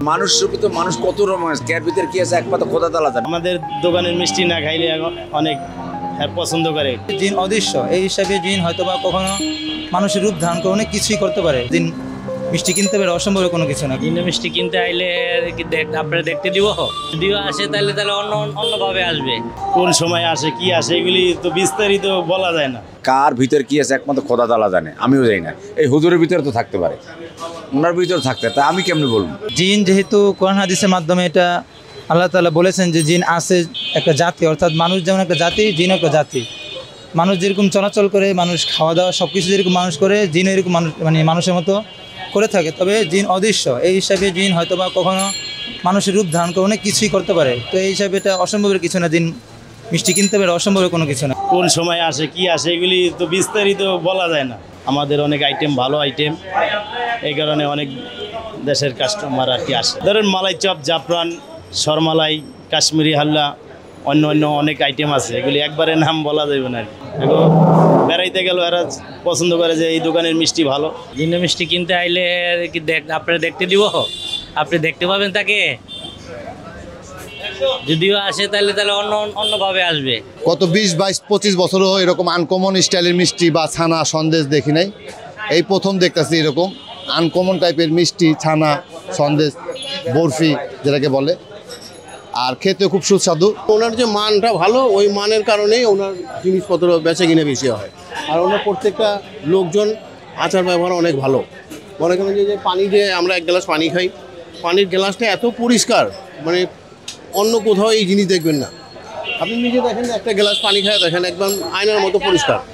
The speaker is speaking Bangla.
মানুষ তো মানুষ কত রকমের ক্যার ভিতরে কি আছে একমাত্র খোদা তাআলা জানে। আমাদের দোকানের মিষ্টি না খাইলে অনেক পছন্দ করে। জিন অদৃশ্য, এই হিসাবে জিন হয়তোবা কখনো মানুষের রূপ ধারণ করে অনেক কিছুই করতে পারে। জিন মিষ্টি কিনতে পারে, অসম্ভব কোনো কিছু না। জিন মিষ্টি কিনতে আইলে আপনারা দেখতে দিব, যদিও আসে তাহলে অন্যভাবে আসবে। কোন সময় আসে কি আসে এগুলি তো বিস্তারিত বলা যায় না। কার ভিতরে কি আছে একমাত্র খোদা তাআলা জানে, আমিও জানি না। এই হুজুরের ভিতরে তো থাকতে পারে, ওনার ভিতরে থাকতে, তা আমি কেমনে বলবো? জিন যেহেতু কোরআন হাদিসের মাধ্যমে এটা আল্লাহ তাআলা বলেছেন যে জিন আছে একটা জাতি, অর্থাৎ মানুষ যেমন একটা জাতি, জিন একটা জাতি। মানুষ যেরকম চলাচল করে, মানুষ খাওয়া দাওয়া সব কিছু যেরকম মানুষ করে, জিন এরকম মানুষ মানুষের মতো করে থাকে। তবে জিন অদৃশ্য, এই হিসাবে জিন হয়তোবা কখনো মানুষের রূপ ধারণ করে অনেক কিছুই করতে পারে। তো এই হিসাবে এটা অসম্ভবের কিছু না, জিন মিষ্টি কিনতে পারে, অসম্ভবের কোনো কিছু না। কোন সময় আসে কি আসে এগুলি তো বিস্তারিত বলা যায় না। আমাদের অনেক আইটেম, ভালো আইটেম, এই কারণে অনেক দেশের কাস্টমার আর কি আসে। ধরেন মালাই চপ, জাফরান, সরমালাই, কাশ্মীরি হাল্লা, অন্য অনেক আইটেম আছে, এগুলি একবারে নাম বলা যাবে না। এখন বেড়াইতে গেল এরা পছন্দ করে যে এই দোকানের মিষ্টি ভালো। জিন মিষ্টি কিনতে আইলে আপনারা দেখতে দিব, আপনি দেখতে পাবেন তাকে, যদিও আসে তাহলে অন্যভাবে আসবে। গত 20, 22, 25 বছরও এরকম আনকমন স্টাইলের মিষ্টি বা ছানা সন্দেশ দেখি নাই। এই প্রথম দেখতেছি এরকম আনকমন টাইপের মিষ্টি, ছানা, সন্দেশ, বরফি যেটাকে বলে, আর খেতে খুব সুস্বাদু। ওনার যে মানটা ভালো, ওই মানের কারণেই ওনার জিনিসপত্র বেচা কিনে বেশি হয়। আর ওনার প্রত্যেকটা লোকজন আচার ব্যবহার অনেক ভালো। মনে করেন যে পানি দিয়ে আমরা এক গ্লাস পানি খাই, পানির গ্লাসটা এত পরিষ্কার, মানে অন্য কোথাও এই জিনিস দেখবেন না। আপনি নিজে দেখেন, একটা গ্লাস পানি খায় দেখেন একদম আয়নার মতো পরিষ্কার।